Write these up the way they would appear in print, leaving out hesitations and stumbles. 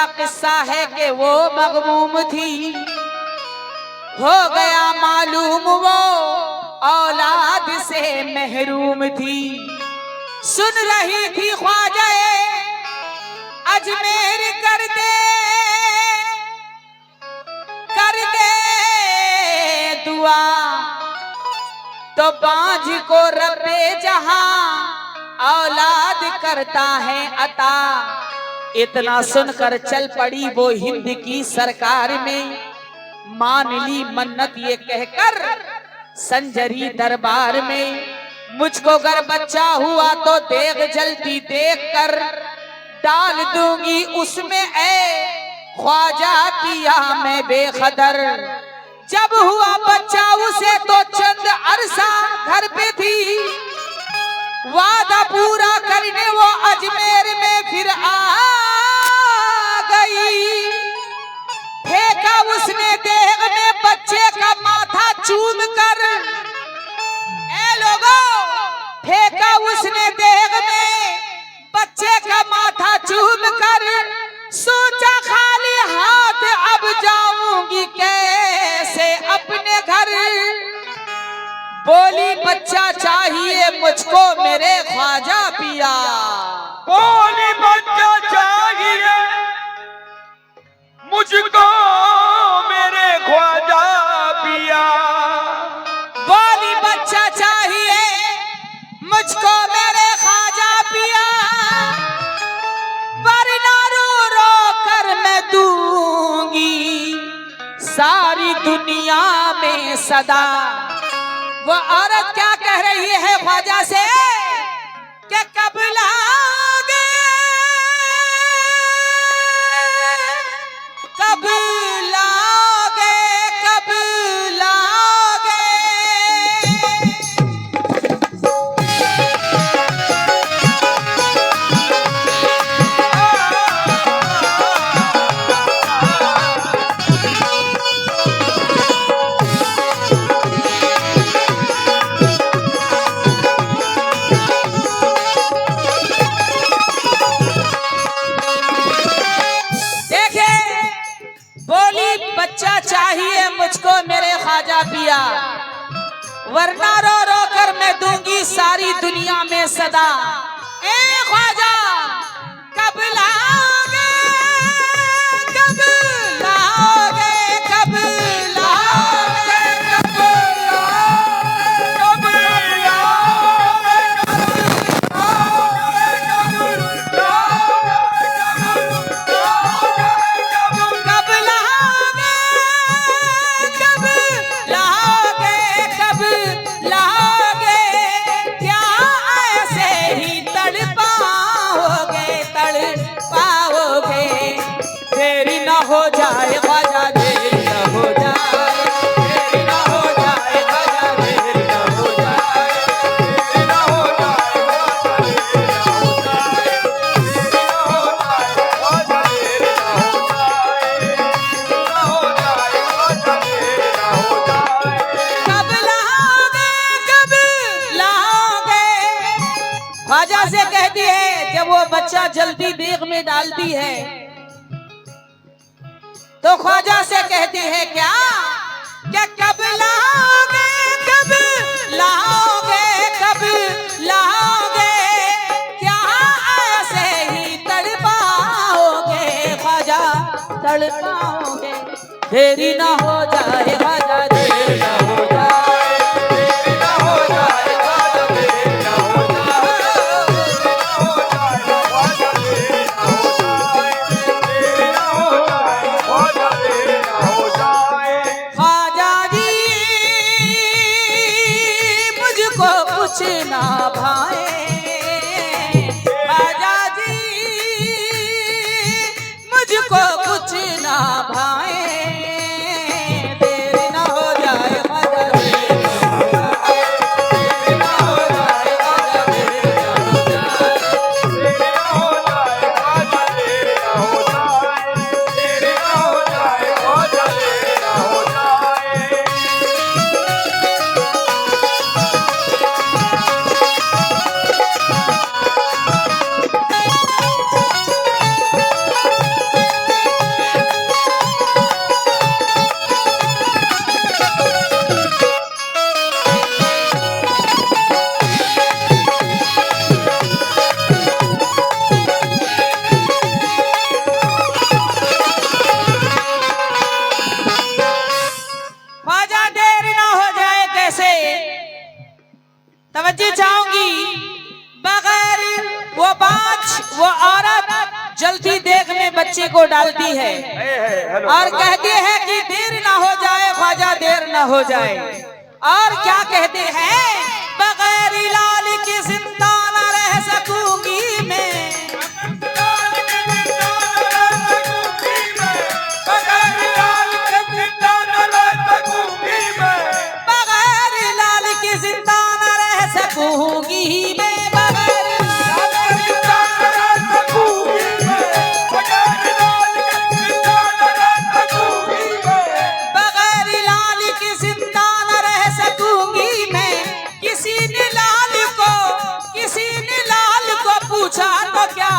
का किस्सा है कि वो मगमूम थी, हो गया मालूम वो औलाद से महरूम थी। सुन रही थी ख्वाजा अजमेर कर दे दुआ, तो बांझ को रब्बे जहां औलाद करता है अता। इतना सुनकर चल पड़ी वो हिंद की सरकार में, मान ली मन्नत ये कहकर संजरी दरबार में। मुझको अगर बच्चा हुआ तो देख जलती देख कर डाल दूंगी उसमें ऐ ख्वाजा किया मैं बेखदर। जब हुआ बच्चा उसे तो चंद अरसा घर पे थी, वादा पूरा करने वो अजमेर में फिर आ गई। फेंका उसने देग में बच्चे का माथा चूम कर, ए लोगों, फेंका उसने देग में बच्चे का माथा चूम कर। सोचा खाली हाथ अब जाऊंगी कैसे अपने घर। बोली बच्चा चाहिए मुझको मेरे ख्वाजा पिया, बोली बच्चा चाहिए मुझको मेरे ख्वाजा पिया। बोली बच्चा चाहिए मुझको मेरे ख्वाजा पिया, वरना रो रो कर मैं दूंगी सारी दुनिया में सदा। वो औरत क्या कह रही है ख्वाजा से कि कब लाओगे, कब लाओगे, कब लाओगे। बच्चा चाहिए मुझको मेरे ख्वाजा पिया, वरना रो रो कर मैं दूंगी सारी दुनिया में सदा। ए ख्वाजा कब लाओगे, कब लाओगे, कब लाओगे, कब हो जाए ख्वाजा देरी न हो जाए, देरी न हो जाए ख्वाजा देरी न हो जाए, देरी न हो जाए ख्वाजा देरी न हो जाए, देरी न हो जाए ख्वाजा देरी न हो जाए। कब लाओगे, कब लाओगे। ख्वाजा से कहती है जब वो बच्चा जल्दी देग में डालती है तो ख्वाजा से कहती है क्या कब लाओगे, कब लाओगे, कब लाओगे। क्या ऐसे ही तड़पाओगे ख्वाजा, तड़पाओगे। देरी ना हो जाए ख्वाजा देरी ना हो जाए, देरी ना हो जाए ख्वाजा देरी ना हो जाए, कुछ ना भाए। ख्वाजा जी मुझको कुछ ना भाए, देरी ना हो जाए ख्वाजा देरी ना हो जाए, देरी ना हो जाए ख्वाजा देरी ना हो जाए, देरी ना हो जाए ख्वाजा देरी ना हो जाए, देरी ना हो जाए ख्वाजा देरी ना हो जाए। बच्चे को डालती है और कहती है कि देर ना हो जाए ख्वाजा, देर ना हो जाए। और क्या कहते हैं, बगैर लाल की जिंदा न रह सकूंगी मैं, बगैर लाल के जिंदा न रह सकूंगी मैं, बगैर लाल की जिंदा न रह सकूंगी मैं, बगैर लाल के जिंदा न रह सकूंगी मैं, बगैर लाल के जिंदा न रह सकूंगी मैं, बगैर लाल की जिंदा न रह सकूंगी मैं। किसी ने लाल को पूछा तो क्या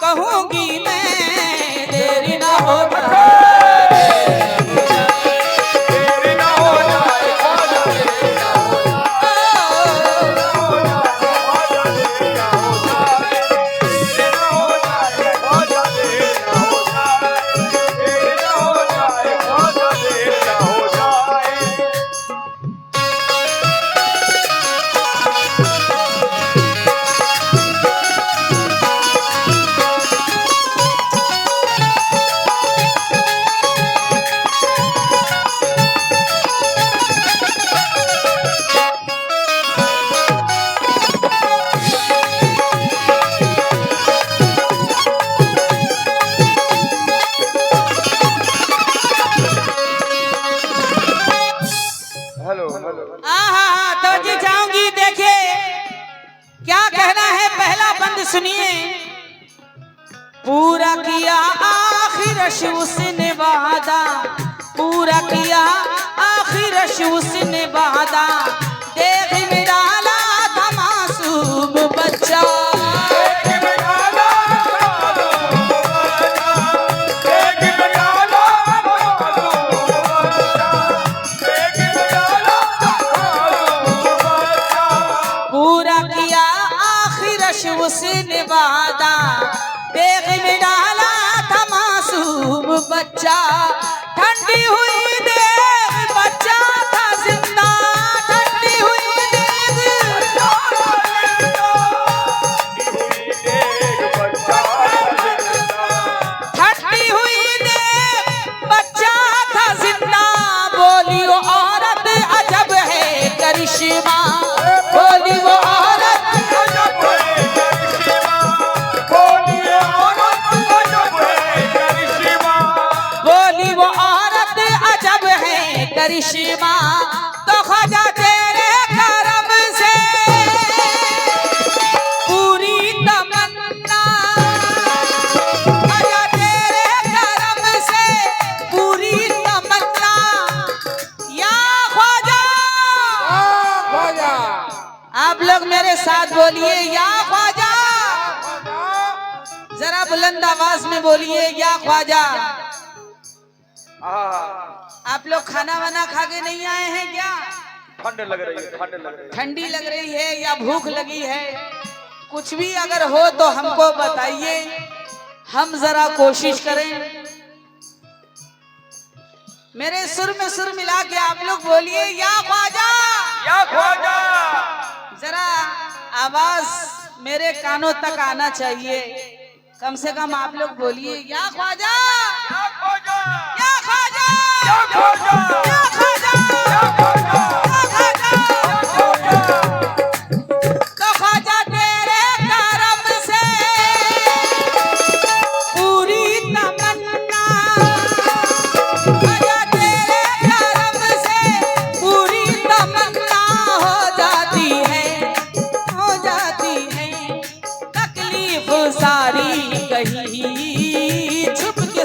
कहूंगी मैं, देरी ना हो देरी ना हो जाए ख्वाजा, देरी ना हो जाए ख्वाजा, देरी ना हो जाए, देरी ना हो जाए ख्वाजा, देरी ना हो जाए। हेलो हेलो तो जी जाऊंगी। देखिए क्या कहना है, पहला बंद सुनिए। पूरा किया आखिर उसने वादा, पूरा किया आखिर उसने वादा, देख में डाला था मासूम बच्चा, पूरा किया आखिर उसने वादा, देख में डाला था मासूम बच्चा, ठंडी हुई देख बच्चा था जिंदा, ठंडी हुई देख, ठंडी हुई देख बच्चा था जिंदा, बोली वो औरत अजब है करिश्मा, बोली वो औरत, बोली वो औरत अजब है करिश्मा, तो ख्वाजा तेरे करम से पूरी तमन्ना, ख्वाजा तेरे करम से पूरी तमन्ना, या ख्वाजा। आप लोग मेरे साथ बोलिए, या ख्वाजा, जरा बुलंद आवाज में बोलिए, या ख्वाजा। आप लोग खाना वाना खा के नहीं आए हैं क्या? ठंड लग रही है, ठंड लग रही है। ठंडी लग रही है या भूख लगी है? कुछ भी अगर हो तो हमको बताइए, हम जरा कोशिश करें। मेरे सुर में सुर मिला के आप लोग बोलिए, या ख्वाजा, या ख्वाजा। जरा आवाज मेरे कानों तक आना चाहिए, कम से कम आप लोग बोलिए, या ख्वाजा, या ख्वाजा, या ख्वाजा, या ख्वाजा, या ख्वाजा, या ख्वाजा, या ख्वाजा। तो ख्वाजा तेरे करम से पूरी तमन्ना, ख्वाजा तेरे करम से पूरी तमन्ना हो जाती है, हो जाती है। तकलीफ सारी कहीं छुप के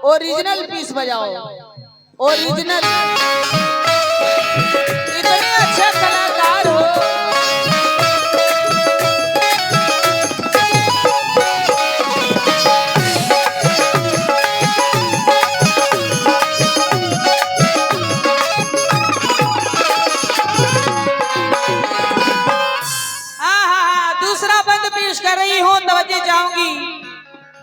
ओरिजिनल पीस बजाओ, ओरिजिनल। इतने अच्छे कलाकार हो। दूसरा बंद पेश कर रही हूँ, तवज्जो चाहूंगी।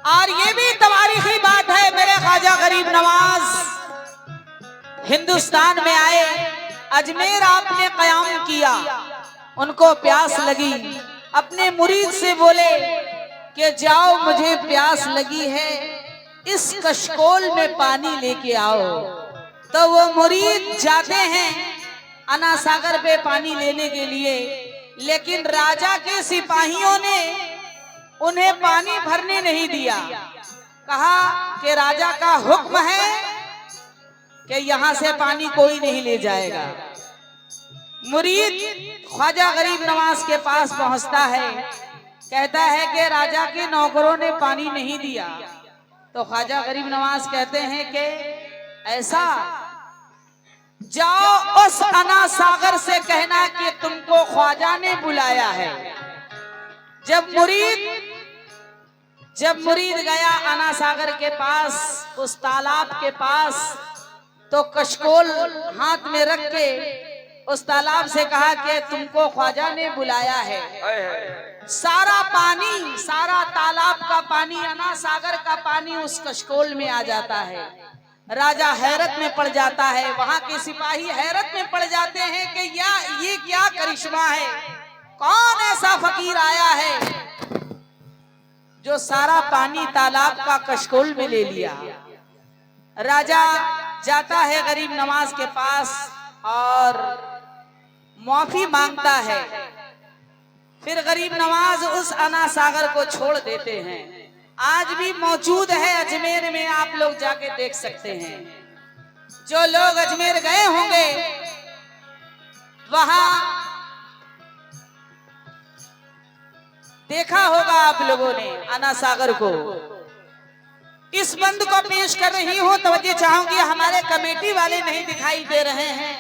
और ये भी तवारीखी बात है, मेरे ख्वाजा गरीब नवाज हिंदुस्तान में आए, अजमेर आपने कयाम किया, उनको प्यास लगी, अपने मुरीद से बोले कि जाओ मुझे प्यास लगी है, इस कशकोल में पानी लेके आओ। तो वो मुरीद जाते हैं अना सागर पे पानी लेने के लिए, लेकिन राजा के सिपाहियों ने उन्हें पानी भरने नहीं दिया। कहा कि राजा का हुक्म है कि यहाँ से पानी कोई नहीं ले जाएगा। मुरीद ख्वाजा गरीब नवाज के पास पहुंचता है, कहता है कि राजा के नौकरों ने पानी नहीं दिया। तो ख्वाजा गरीब नवाज कहते हैं कि ऐसा, जाओ उस अना सागर से कहना कि तुमको ख्वाजा ने बुलाया है। जब मुरीद गया अना सागर के पास, उस तालाब के पास, तो कशकोल हाथ में रख के उस तालाब से कहा कि तुमको ख्वाजा ने बुलाया है। सारा पानी, सारा तालाब का पानी, अना सागर का पानी उस कशकोल में आ जाता है। राजा हैरत में पड़ जाता है, वहां के सिपाही हैरत में पड़ जाते हैं कि ये क्या करिश्मा है, कौन ऐसा फकीर आया है जो सारा पानी तालाब का कशकोल में ले लिया। राजा जाता है गरीब नवाज के पास और माफी मांगता है। फिर गरीब नवाज उस अना सागर को छोड़ देते हैं। आज भी मौजूद है अजमेर में, आप लोग जाके देख सकते हैं। जो लोग अजमेर गए होंगे वहां देखा होगा आप लोगों ने अना सागर को। इस बंद को पेश कर रही हूं, तवज्जो चाहूंगी। हमारे कमेटी वाले नहीं दिखाई दे रहे हैं,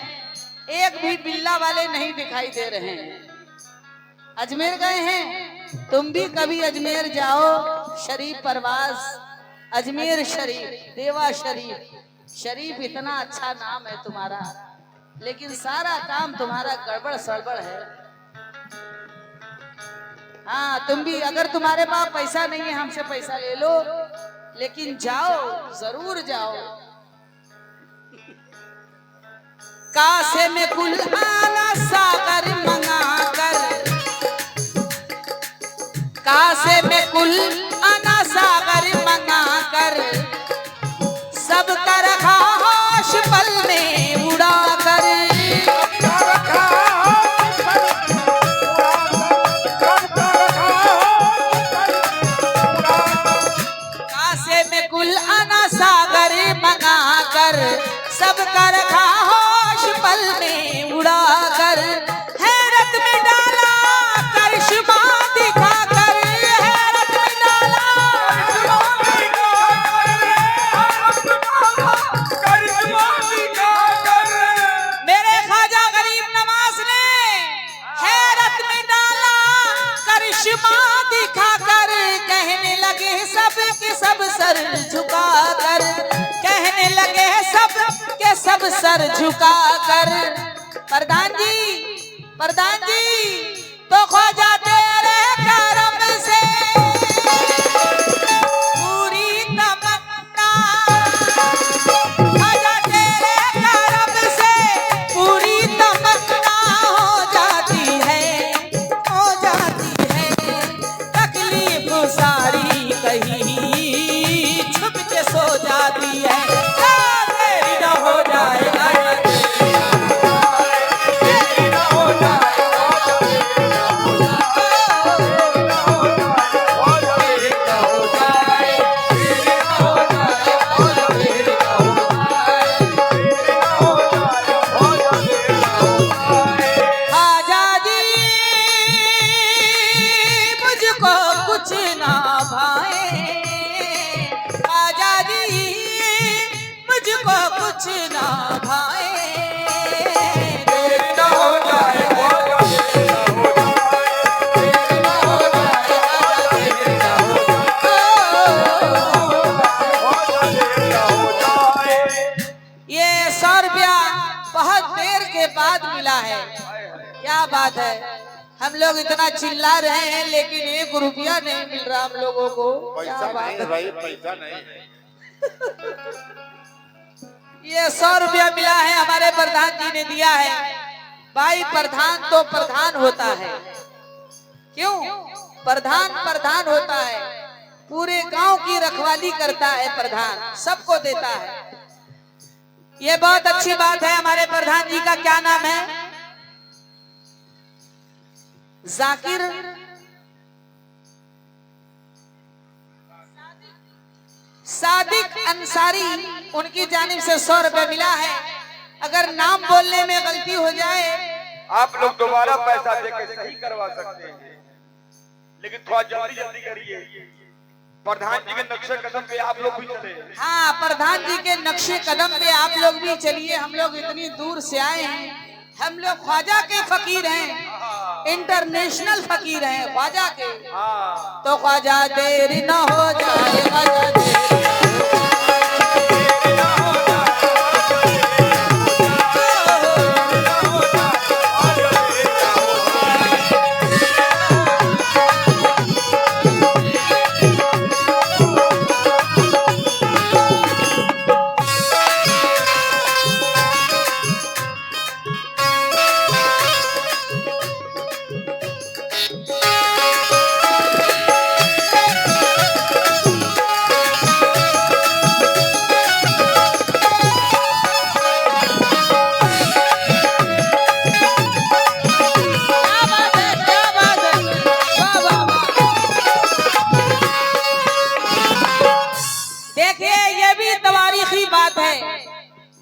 एक भी बिल्ला वाले नहीं दिखाई दे रहे हैं। अजमेर गए हैं, तुम भी कभी अजमेर जाओ। शरीफ परवाज, अजमेर शरीफ, देवा शरीफ। शरीफ इतना अच्छा नाम है तुम्हारा, लेकिन सारा काम तुम्हारा गड़बड़ सड़बड़ है। हाँ, तुम भी, अगर तुम्हारे पास पैसा नहीं है हमसे पैसा ले लो, लेकिन जाओ, जरूर जाओ। कासे में कुल आना सागर मंगा कर, कासे में कुल आना सागर मंगा कर, सब कर खाश पल में उड़ा कर। सब कर खाश पल में उड़ा कर, हैरत में डाला करिश्मा दिखा कर, हैरत में डाला करिश्मा दिखा कर। मेरे ख्वाजा गरीब नवाज ने हैरत में डाला करिश्मा दिखा कर, कहने लगे सब के सब सर झुका कर, कहने लगे सब के सब सर झुका कर। प्रधान जी तो ख्वाजा तेरे करम से पूरी तमन्ना, ख्वाजा तेरे करम से पूरी तमन्ना हो जाती है, हो जाती है। तकलीफ सारी कहीं छुप के सो जाती है, हो जाएगा भाए देरी न हो जाए ख्वाजा देरी न हो जाए। ये 100 रुपया बहुत देर के बाद मिला है। क्या बात है, हम लोग इतना चिल्ला रहे हैं लेकिन 1 रुपया नहीं मिल रहा हम लोगों को। क्या बात है भाई, पैसा नहीं है। ये 100 रुपया मिला है, हमारे प्रधान जी ने दिया है। भाई प्रधान तो प्रधान होता है, क्यों? प्रधान प्रधान होता है, पूरे गांव की रखवाली करता है प्रधान, सबको देता है। ये बहुत अच्छी बात है। हमारे प्रधान जी का क्या नाम है? जाकिर सादिक अंसारी, उनकी जानिब से 100 रुपए मिला है। अगर नाम बोलने में गलती हो जाए आप लोग दोबारा पैसा देकर सही करवा सकते हैं, लेकिन थोड़ा जल्दी जल्दी करिए। प्रधान जी के नक्शे कदम पे आप लोग भी चले। हाँ, प्रधान जी के नक्शे कदम पे आप लोग भी चलिए। हम लोग इतनी दूर से आए हैं, हम लोग ख्वाजा के फकीर हैं, इंटरनेशनल फकीर हैं ख्वाजा के। तो ख्वाजा देरी न हो जाए, ख्वाजा देरी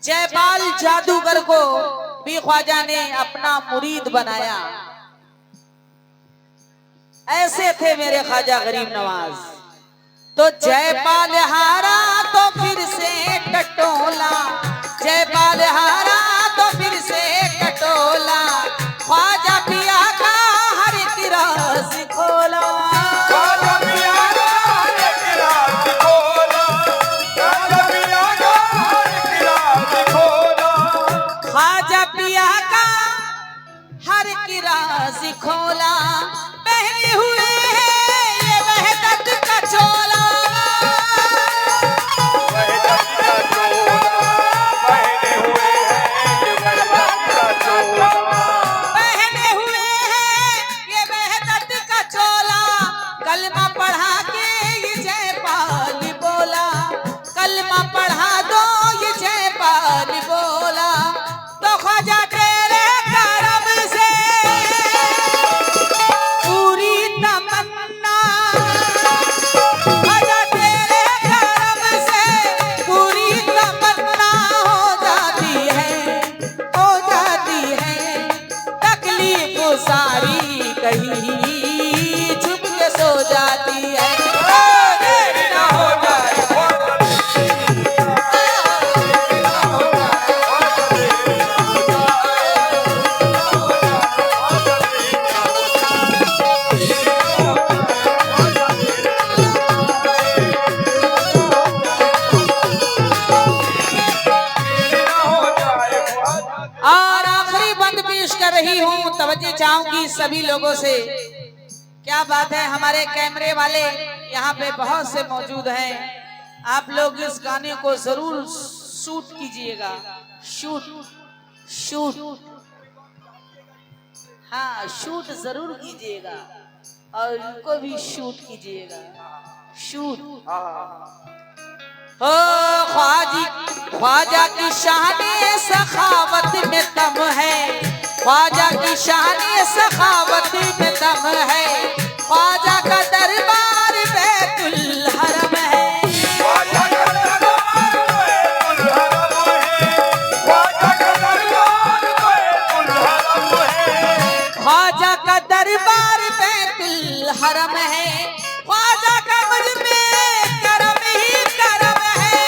जयपाल जादूगर को भी ख्वाजा ने अपना मुरीद बनाया। ऐसे थे मेरे ख्वाजा गरीब नवाज। तो जयपाल हारा तो फिर से टटोला, जयपाल हारा तो फिर से टटोला, ख्वाजा पिया का हर एक राज खोला। ख्वाजा पिया का हर एक राज खोला, पहने हुए है ये वहदत का चोला। पहने हुए है ये वहदत का चोला, कलमा पढ़ा के ये जयपाल बोला, कलमा पढ़ा दो ये जयपाल बोला। तो ख्वाजा तेरे करम से पूरी तमन्ना, ख्वाजा तेरे करम से पूरी तमन्ना हो जाती है, हो जाती है। तकलीफ सारी कहीं छुप के सो जाती है। देरी ना हो जाए, और आखिरी बंद पेश कर रही हूँ, तवज्जो चाहूंगी सभी लोगों से। क्या बात है, हमारे कैमरे वाले यहाँ पे बहुत से मौजूद हैं। आप लोग इस गाने को जरूर शूट कीजिएगा, शूट शूट, हाँ शूट जरूर कीजिएगा और इनको भी शूट कीजिएगा, शूट। ओ ख्वाजा की शान सखावत में दम है, ख्वाजा की शान सखावत में दम है, ख्वाजा का दरबार बैतुल हरम है। ख्वाजा का दरबार बैतुल हरम है, ख्वाजा का मुझ में करम ही करम है।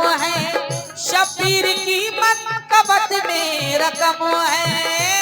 है, शब्बीर की मनकबत में रकम है।